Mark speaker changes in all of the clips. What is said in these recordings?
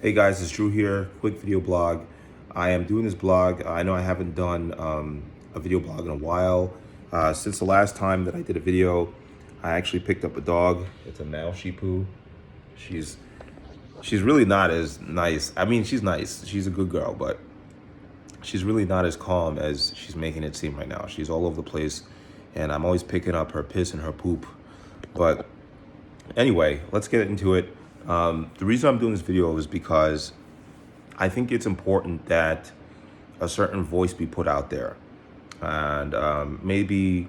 Speaker 1: Hey guys, it's Drew here, quick video blog. I am doing this blog. I know I haven't done a video blog in a while. Since the last time that I did a video, I actually picked up a dog. It's a male Shih Tzu. She's really not as nice. I mean, she's nice. She's a good girl, but she's really not as calm as she's making it seem right now. She's all over the place, and I'm always picking up her piss and her poop. But anyway, let's get into it. The reason I'm doing this video is because I think it's important that a certain voice be put out there, and maybe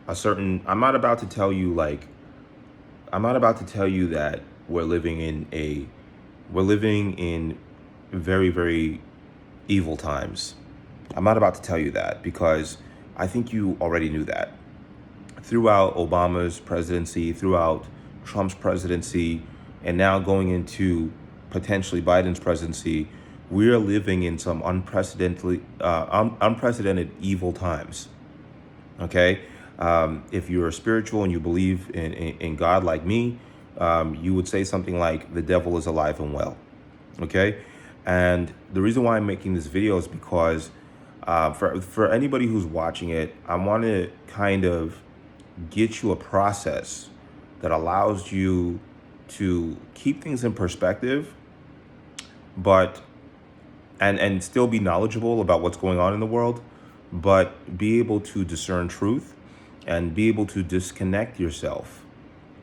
Speaker 1: a certain. I'm not about to tell you that we're living in very, very evil times. I'm not about to tell you that because I think you already knew that. Throughout Obama's presidency, throughout Trump's presidency, and now going into potentially Biden's presidency, we are living in some unprecedented evil times. Okay, if you're spiritual and you believe in God like me, you would say something like, "The devil is alive and well." Okay, and the reason why I'm making this video is because for anybody who's watching it, I want to kind of get you a process that allows you to keep things in perspective, but and still be knowledgeable about what's going on in the world, but be able to discern truth and be able to disconnect yourself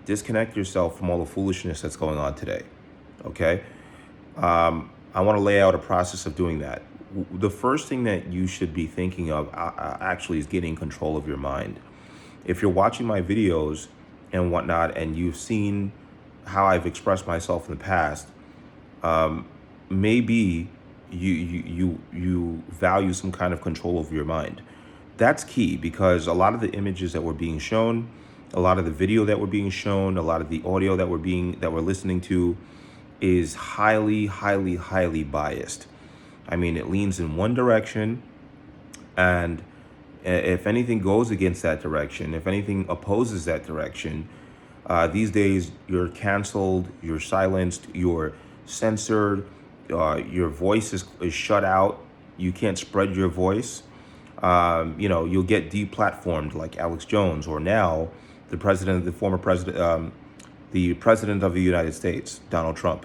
Speaker 1: from all the foolishness that's going on today. Okay, I want to lay out a process of doing that. The first thing that you should be thinking of actually is getting control of your mind. If you're watching my videos and whatnot, and you've seen how I've expressed myself in the past, maybe you value some kind of control over your mind. That's key, because a lot of the images that were being shown, a lot of the video that were being shown, a lot of the audio that we're listening to is highly biased. I mean, it leans in one direction, and if anything goes against that direction, if anything opposes that direction, these days you're canceled, you're silenced, you're censored, your voice is shut out. You can't spread your voice. You'll get deplatformed like Alex Jones, or now the former president, the president of the United States, Donald Trump.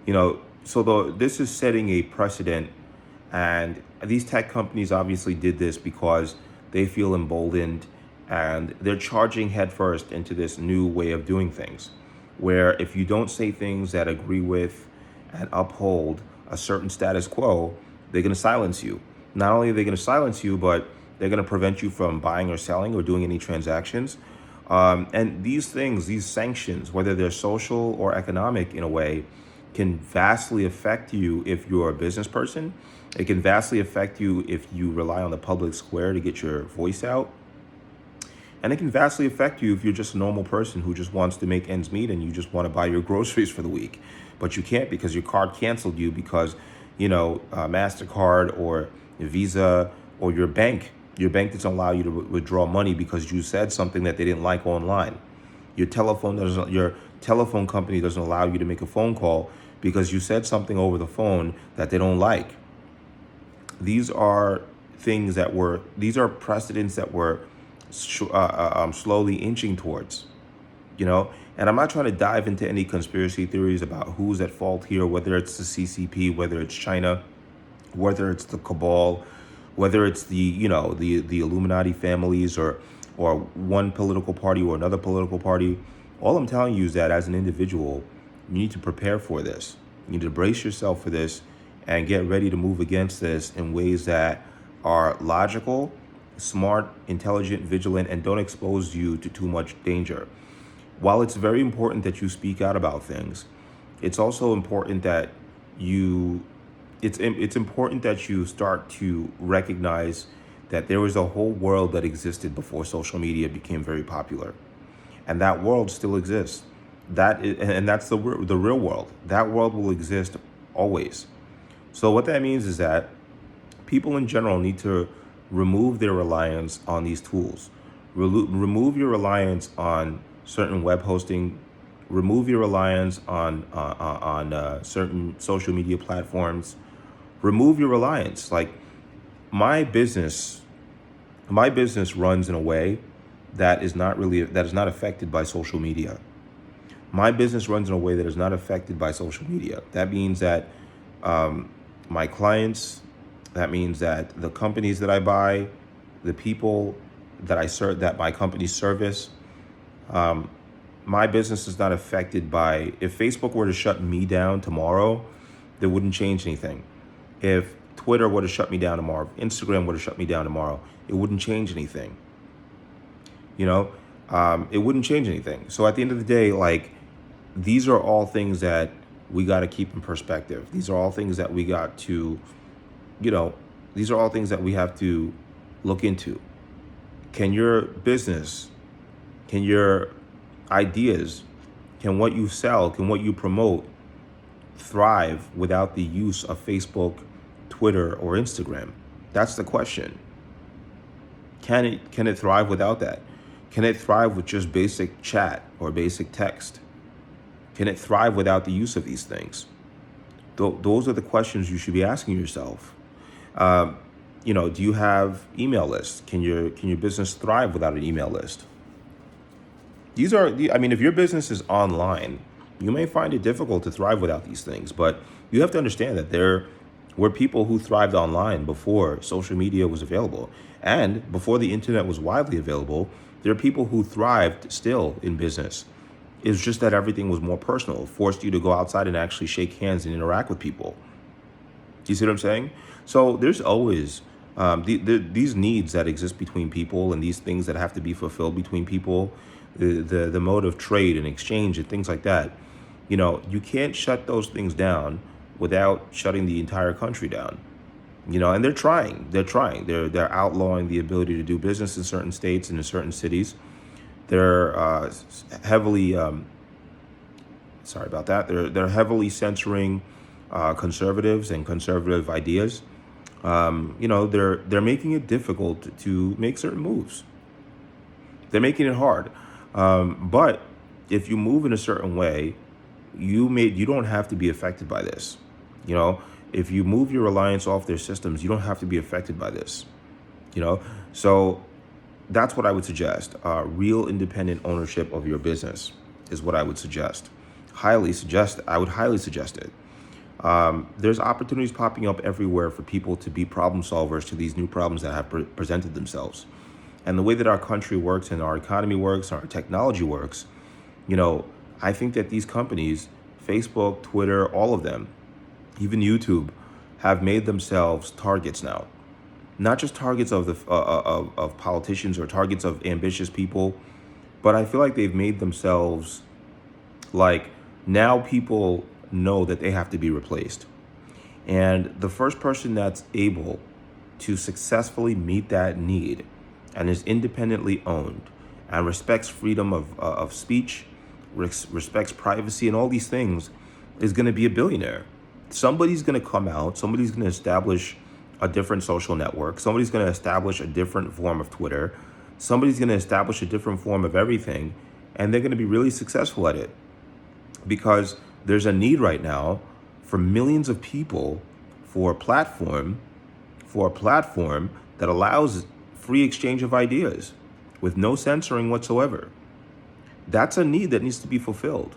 Speaker 1: This is setting a precedent, and these tech companies obviously did this because they feel emboldened, and they're charging headfirst into this new way of doing things, where if you don't say things that agree with and uphold a certain status quo, they're going to silence you. Not only are they going to silence you, but they're going to prevent you from buying or selling or doing any transactions. And these things, these sanctions, whether they're social or economic in a way, can vastly affect you if you're a business person. It can vastly affect you if you rely on the public square to get your voice out. And it can vastly affect you if you're just a normal person who just wants to make ends meet and you just want to buy your groceries for the week. But you can't because your card canceled you because, MasterCard or Visa or your bank doesn't allow you to withdraw money because you said something that they didn't like online. Your telephone company doesn't allow you to make a phone call because you said something over the phone that they don't like. These are precedents that we're slowly inching towards, and I'm not trying to dive into any conspiracy theories about who's at fault here, whether it's the CCP, whether it's China, whether it's the cabal, whether it's the Illuminati families or one political party or another political party. All I'm telling you is that as an individual, you need to prepare for this. You need to brace yourself for this and get ready to move against this in ways that are logical, smart, intelligent, vigilant, and don't expose you to too much danger. While it's very important that you speak out about things, it's also important that it's important that you start to recognize that there was a whole world that existed before social media became very popular. And that world still exists. That's the real world. That world will exist always. So what that means is that people in general need to remove their reliance on these tools. Remove your reliance on certain web hosting Remove your reliance on certain social media platforms. Remove your reliance. Like my business, my business runs in a way that is not affected by social media. My business runs in a way that is not affected by social media. That means that my clients, that means that the companies that I buy, the people that I serve, that my company service, my business is not affected by, if Facebook were to shut me down tomorrow, that wouldn't change anything. If Twitter were to shut me down tomorrow, if Instagram were to shut me down tomorrow, it wouldn't change anything. You know, it wouldn't change anything. So at the end of the day, like, these are all things that we got to keep in perspective. These are all things that we got to, you know, these are all things that we have to look into. Can your business, can your ideas, can what you sell, can what you promote thrive without the use of Facebook, Twitter, or Instagram? That's the question. Can it thrive without that? Can it thrive with just basic chat or basic text? Can it thrive without the use of these things? Those are the questions you should be asking yourself. Do you have email lists? Can your business thrive without an email list? If your business is online, you may find it difficult to thrive without these things, but you have to understand that there were people who thrived online before social media was available. And before the internet was widely available, there are people who thrived still in business. It's just that everything was more personal, forced you to go outside and actually shake hands and interact with people. Do you see what I'm saying? So there's always these needs that exist between people, and these things that have to be fulfilled between people, the mode of trade and exchange and things like that. You can't shut those things down without shutting the entire country down. And they're trying. They're outlawing the ability to do business in certain states and in certain cities. They're heavily sorry about that. They're heavily censoring conservatives and conservative ideas. They're making it difficult to make certain moves. They're making it hard. But if you move in a certain way, you don't have to be affected by this. If you move your reliance off their systems, you don't have to be affected by this. So that's what I would suggest. Real independent ownership of your business is what I would suggest. I would highly suggest it. There's opportunities popping up everywhere for people to be problem solvers to these new problems that have presented themselves. And the way that our country works and our economy works, our technology works, I think that these companies, Facebook, Twitter, all of them, even YouTube, have made themselves targets now. Not just targets of of politicians or targets of ambitious people, but I feel like they've made themselves, like, now people know that they have to be replaced. And the first person that's able to successfully meet that need and is independently owned and respects freedom of speech, respects privacy and all these things is going to be a billionaire. Somebody's going to come out, somebody's going to establish a different social network, somebody's going to establish a different form of Twitter, somebody's going to establish a different form of everything, and they're going to be really successful at it. Because there's a need right now for millions of people for a platform that allows free exchange of ideas with no censoring whatsoever. That's a need that needs to be fulfilled.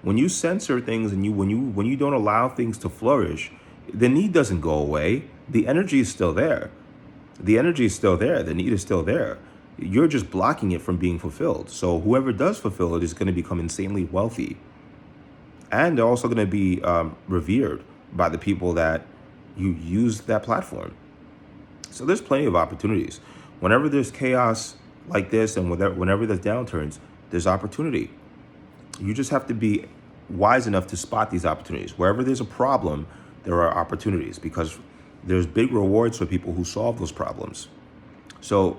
Speaker 1: When you censor things and when you don't allow things to flourish, the need doesn't go away. The energy is still there. The need is still there. You're just blocking it from being fulfilled. So whoever does fulfill it is going to become insanely wealthy. And they're also going to be revered by the people that you use that platform. So there's plenty of opportunities. Whenever there's chaos like this and whenever there's downturns, there's opportunity. You just have to be wise enough to spot these opportunities. Wherever there's a problem, there are opportunities, because there's big rewards for people who solve those problems. So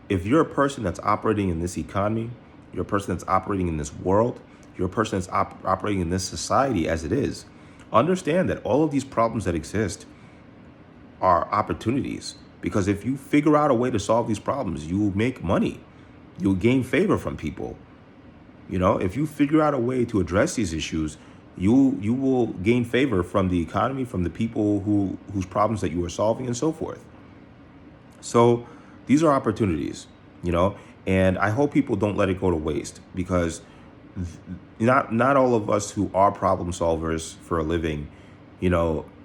Speaker 1: if you're a person that's operating in this economy, you're a person that's operating in this world, you're a person that's operating in this society as it is, understand that all of these problems that exist are opportunities. Because if you figure out a way to solve these problems, you will make money. You'll gain favor from people. If you figure out a way to address these issues, you will gain favor from the economy, from the people whose problems that you are solving, and so forth. So these are opportunities, you know, and I hope people don't let it go to waste, because not all of us who are problem solvers for a living,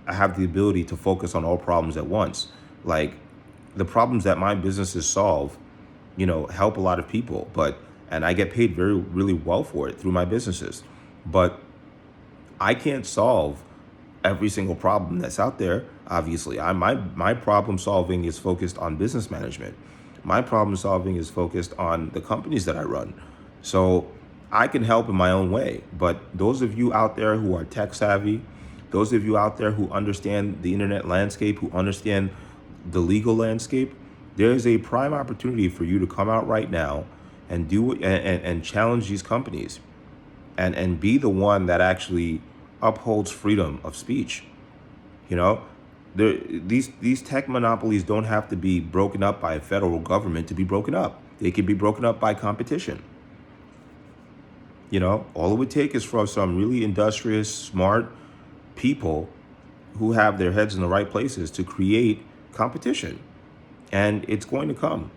Speaker 1: have the ability to focus on all problems at once. Like, the problems that my businesses solve, help a lot of people, and I get paid very, really well for it through my businesses. But I can't solve every single problem that's out there. Obviously, my problem solving is focused on business management. My problem solving is focused on the companies that I run. So I can help in my own way. But those of you out there who are tech savvy, those of you out there who understand the internet landscape, who understand the legal landscape, there is a prime opportunity for you to come out right now and do and challenge these companies, and be the one that actually upholds freedom of speech. You know, these tech monopolies don't have to be broken up by a federal government to be broken up. They can be broken up by competition. All it would take is for some really industrious, smart people who have their heads in the right places to create competition. And it's going to come.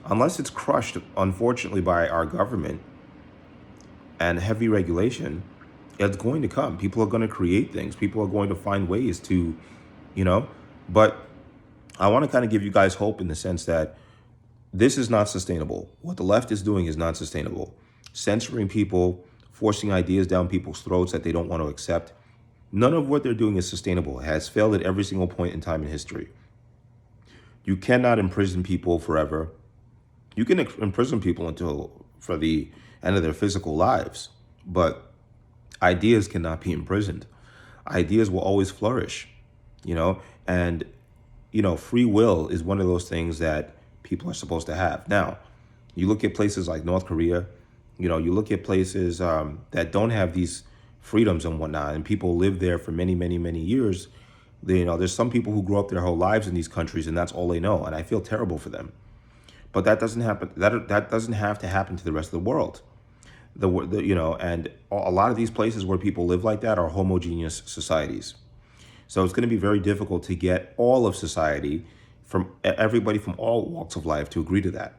Speaker 1: Unless it's crushed, unfortunately, by our government and heavy regulation, it's going to come. People are going to create things. People are going to find ways to, but I want to kind of give you guys hope in the sense that this is not sustainable. What the left is doing is not sustainable. Censoring people, forcing ideas down people's throats that they don't want to accept. None of what they're doing is sustainable. It has failed at every single point in time in history. You cannot imprison people forever. You can imprison people for the end of their physical lives, but ideas cannot be imprisoned. Ideas will always flourish, and free will is one of those things that people are supposed to have. Now, you look at places like North Korea, you look at places that don't have these freedoms and whatnot, and people live there for many, many, many years. There's some people who grow up their whole lives in these countries, and that's all they know, and I feel terrible for them. But that doesn't happen. That doesn't have to happen to the rest of the world. And a lot of these places where people live like that are homogeneous societies. So it's going to be very difficult to get all of society, from everybody from all walks of life, to agree to that.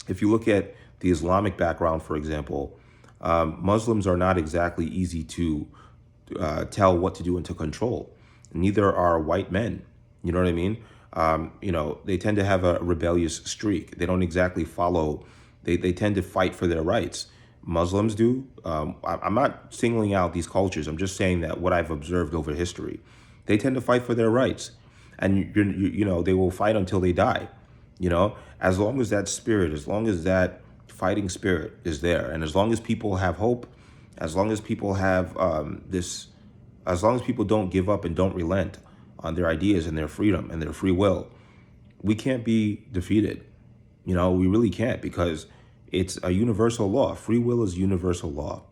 Speaker 1: If you look at the Islamic background, for example, Muslims are not exactly easy to tell what to do and to control. Neither are white men. You know what I mean? They tend to have a rebellious streak. They don't exactly follow. They tend to fight for their rights. Muslims do. I'm not singling out these cultures. I'm just saying that what I've observed over history, they tend to fight for their rights, and they will fight until they die. As long as that spirit, as long as that fighting spirit is there, and as long as people have hope, as long as people have as long as people don't give up and don't relent on their ideas and their freedom and their free will, we can't be defeated. We really can't, because it's a universal law. Free will is universal law.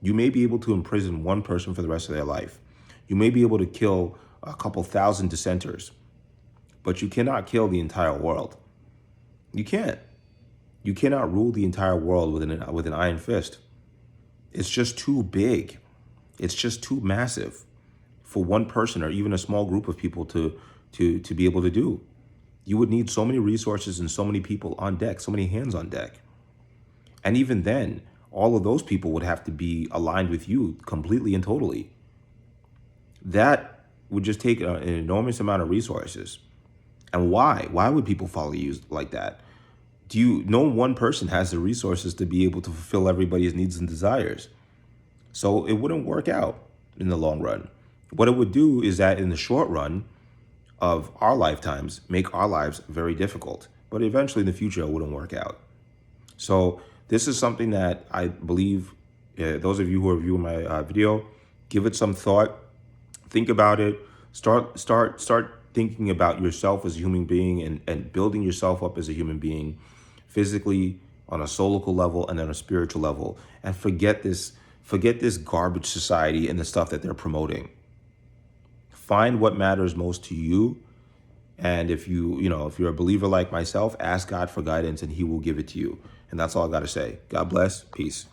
Speaker 1: You may be able to imprison one person for the rest of their life. You may be able to kill a couple thousand dissenters, but you cannot kill the entire world. You can't. You cannot rule the entire world with an iron fist. It's just too big. It's just too massive for one person or even a small group of people to be able to do. You would need so many resources and so many people on deck, so many hands on deck. And even then, all of those people would have to be aligned with you completely and totally. That would just take an enormous amount of resources. And why? Why would people follow you like that? No one person has the resources to be able to fulfill everybody's needs and desires. So it wouldn't work out in the long run. What it would do is that in the short run of our lifetimes, make our lives very difficult. But eventually in the future, it wouldn't work out. So this is something that I believe, those of you who are viewing my video, give it some thought. Think about it. Start thinking about yourself as a human being, and building yourself up as a human being, physically, on a soulical level, and on a spiritual level. And forget this garbage society and the stuff that they're promoting. Find what matters most to you. And if you're a believer like myself, ask God for guidance and he will give it to you. And that's all I got to say. God bless. Peace.